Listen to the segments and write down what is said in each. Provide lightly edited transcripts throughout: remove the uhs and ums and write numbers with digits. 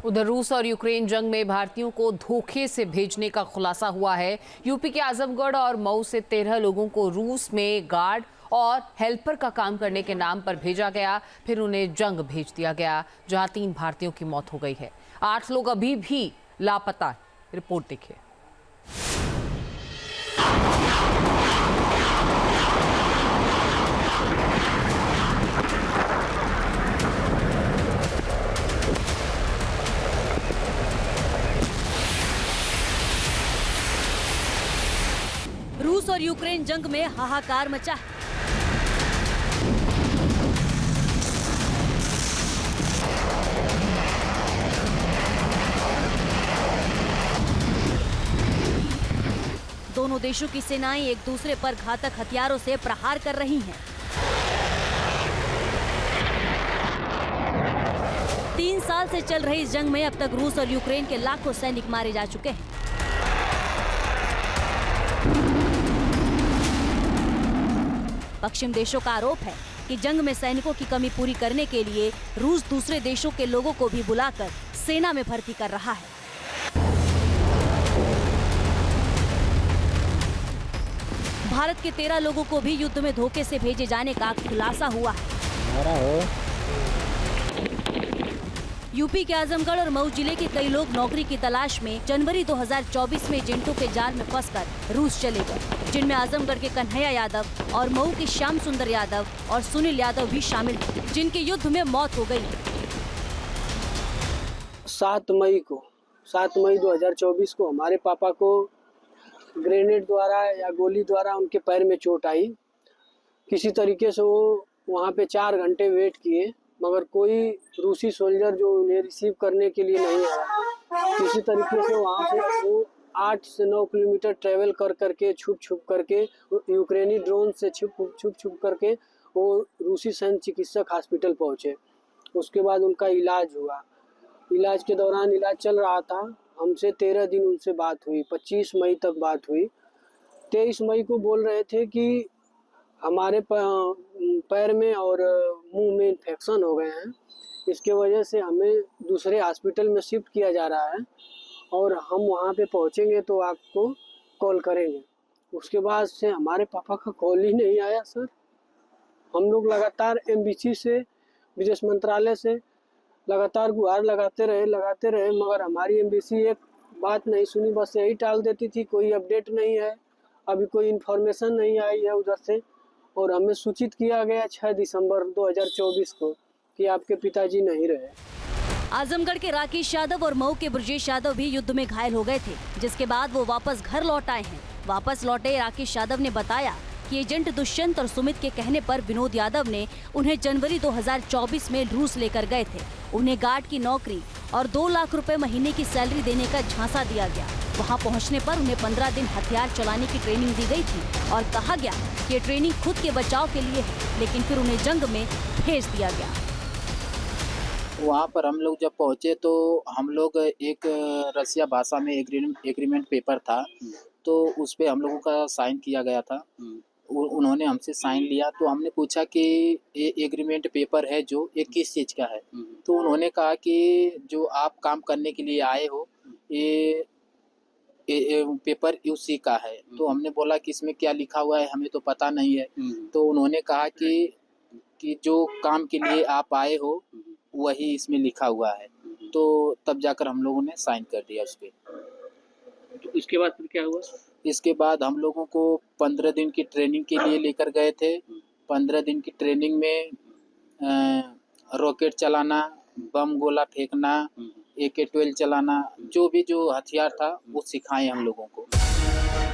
उधर रूस और यूक्रेन जंग में भारतीयों को धोखे से भेजने का खुलासा हुआ है। यूपी के आजमगढ़ और मऊ से 13 लोगों को रूस में गार्ड और हेल्पर का काम करने के नाम पर भेजा गया, फिर उन्हें जंग भेज दिया गया, जहां 3 भारतीयों की मौत हो गई है। 8 लोग अभी भी लापता। रिपोर्ट देखिए। रूस और यूक्रेन जंग में हाहाकार मचा है। दोनों देशों की सेनाएं एक दूसरे पर घातक हथियारों से प्रहार कर रही हैं। 3 साल से चल रही इस जंग में अब तक रूस और यूक्रेन के लाखों सैनिक मारे जा चुके हैं। पश्चिम देशों का आरोप है कि जंग में सैनिकों की कमी पूरी करने के लिए रूस दूसरे देशों के लोगों को भी बुलाकर सेना में भर्ती कर रहा है। भारत के 13 लोगों को भी युद्ध में धोखे से भेजे जाने का खुलासा हुआ है। यूपी के आजमगढ़ और मऊ जिले के कई लोग नौकरी की तलाश में जनवरी 2024 में एजेंटों के जाल में फंसकर रूस चले गए, जिनमें आजमगढ़ के कन्हैया यादव और मऊ के श्याम सुंदर यादव और सुनील यादव भी शामिल हैं, जिनकी युद्ध में मौत हो गई। 7 मई 2024 को हमारे पापा को ग्रेनेड द्वारा या गोली द्वारा उनके पैर में चोट आई। किसी तरीके से वो वहाँ पे 4 घंटे वेट किए, मगर कोई रूसी सोल्जर जो उन्हें रिसीव करने के लिए नहीं आया। किसी तरीके से वहाँ से वो 8 से 9 किलोमीटर ट्रेवल कर करके छुप करके यूक्रेनी ड्रोन से छुप करके वो रूसी सैन्य चिकित्सक हॉस्पिटल पहुँचे। उसके बाद उनका इलाज हुआ। इलाज के दौरान इलाज चल रहा था। हमसे 13 दिन उनसे बात हुई, 25 मई तक बात हुई। 23 मई को बोल रहे थे कि हमारे पैर में और मुंह में इन्फेक्शन हो गए हैं, इसके वजह से हमें दूसरे हॉस्पिटल में शिफ्ट किया जा रहा है और हम वहां पे पहुंचेंगे तो आपको कॉल करेंगे। उसके बाद से हमारे पापा का कॉल ही नहीं आया सर। हम लोग लगातार एम्बेसी से, विदेश मंत्रालय से लगातार गुहार लगाते रहे, मगर हमारी एम्बेसी एक बात नहीं सुनी, बस यही टाल देती थी, कोई अपडेट नहीं है, अभी कोई इन्फॉर्मेशन नहीं आई है उधर से। और हमें सूचित किया गया 6 दिसंबर 2024 को कि आपके पिताजी नहीं रहे। आजमगढ़ के राकेश यादव और मऊ के ब्रजेश यादव भी युद्ध में घायल हो गए थे, जिसके बाद वो वापस घर लौट आए हैं। वापस लौटे राकेश यादव ने बताया कि एजेंट दुष्यंत और सुमित के कहने पर विनोद यादव ने उन्हें जनवरी 2024 में रूस लेकर गए थे। उन्हें गार्ड की नौकरी और 2 लाख रुपए महीने की सैलरी देने का झांसा दिया गया। वहां पहुंचने पर उन्हें 15 दिन हथियार चलाने की ट्रेनिंग दी गई थी और कहा गया कि ये ट्रेनिंग खुद के बचाव के लिए है, लेकिन फिर उन्हें जंग में भेज दिया गया। वहाँ पर हम लोग जब पहुँचे तो हम लोग एक रसिया भाषा में एग्रीमेंट पेपर था, तो उस पे हम लोगों का साइन किया गया था। उन्होंने हमसे साइन लिया तो हमने पूछा कि ये एग्रीमेंट पेपर है जो ये किस चीज़ का है। तो उन्होंने कहा कि जो आप काम करने के लिए आए हो ये पेपर उसी का है। तो हमने बोला कि इसमें क्या लिखा हुआ है, हमें तो पता नहीं है। तो उन्होंने कहा कि जो काम के लिए आप आए हो वही इसमें लिखा हुआ है। तो तब जाकर हम लोगों ने साइन कर दिया उस पे। तो इसके बाद फिर क्या हुआ? इसके बाद हम लोगों को 15 दिन की ट्रेनिंग के लिए लेकर गए थे। 15 दिन की ट्रेनिंग में रॉकेट चलाना, बम गोला फेंकना, AK-12 चलाना, जो हथियार था वो सिखाए हम लोगों को।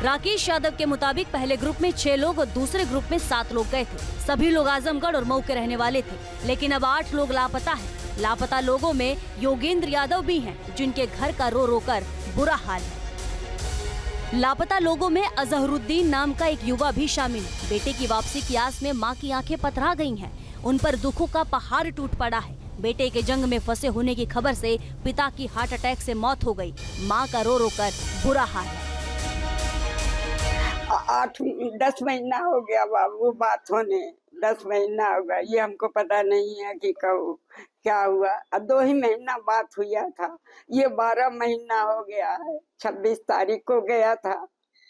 राकेश यादव के मुताबिक पहले ग्रुप में 6 लोग और दूसरे ग्रुप में 7 लोग गए थे। सभी लोग आजमगढ़ और मऊ के रहने वाले थे, लेकिन अब 8 लोग लापता हैं। लापता लोगों में योगेंद्र यादव भी हैं, जिनके घर का रो कर बुरा हाल है। लापता लोगों में अजहरुद्दीन नाम का एक युवा भी शामिल है। बेटे की वापसी की आस में मां की आंखें पथरा गई हैं। उन पर दुखों का पहाड़ टूट पड़ा है। बेटे के जंग में फंसे होने की खबर से पिता की हार्ट अटैक से मौत हो गई। मां का रो कर बुरा हाल है। 8-10 महीना हो गया बाबू बात होने, 10 महीना हो गया, ये हमको पता नहीं है कि कब क्या हुआ। अब 2 ही महीना बात हुआ था, ये 12 महीना हो गया है। 26 तारीख को गया था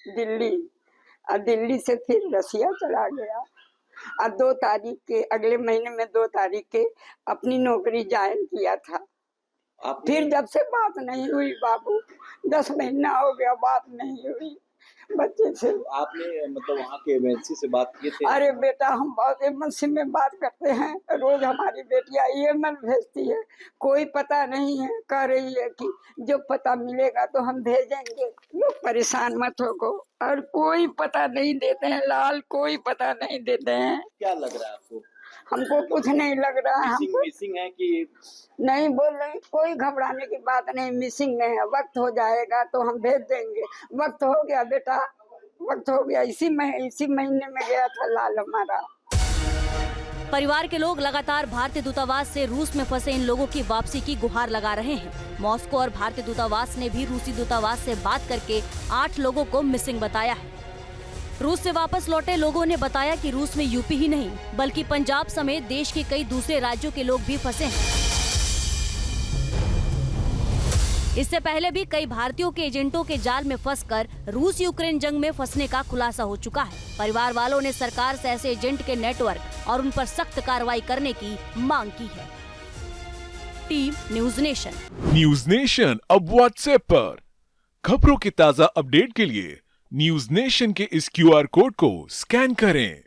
दिल्ली, और दिल्ली से फिर रसिया चला गया, और 2 तारीख के अगले महीने में 2 तारीख के अपनी नौकरी ज्वाइन किया था। फिर जब से बात नहीं हुई बाबू, 10 महीना हो गया बात नहीं हुई बच्चे से। आपने मतलब वहाँ के एमएनसी से बात किए थे? अरे बेटा, हम बहुत एमएनसी में बात करते हैं, रोज हमारी बेटियां ईमेल भेजती है, कोई पता नहीं है, कह रही है कि जो पता मिलेगा तो हम भेजेंगे। लोग परेशान मत हो, और कोई पता नहीं देते हैं लाल, कोई पता नहीं देते हैं। क्या लग रहा है आपको? हमको कुछ नहीं लग रहा है। मिसिंग है कि नहीं बोल रहे, कोई घबराने की बात नहीं, मिसिंग नहीं है। वक्त हो जाएगा तो हम भेज देंगे। वक्त हो गया बेटा, वक्त हो गया। इसी महीने में गया था लाल हमारा। परिवार के लोग लगातार भारतीय दूतावास से रूस में फंसे इन लोगों की वापसी की गुहार लगा रहे हैं। मॉस्को और भारतीय दूतावास ने भी रूसी दूतावास से बात करके 8 लोगों को मिसिंग बताया है। रूस से वापस लौटे लोगों ने बताया कि रूस में यूपी ही नहीं बल्कि पंजाब समेत देश के कई दूसरे राज्यों के लोग भी फंसे हैं। इससे पहले भी कई भारतीयों के एजेंटों के जाल में फंसकर रूस यूक्रेन जंग में फंसने का खुलासा हो चुका है। परिवार वालों ने सरकार से ऐसे एजेंट के नेटवर्क और उन पर सख्त कार्रवाई करने की मांग की है। Team news nation. News nation अब व्हाट्सएप पर खबरों के ताजा अपडेट के लिए न्यूज नेशन के इस QR कोड को स्कैन करें।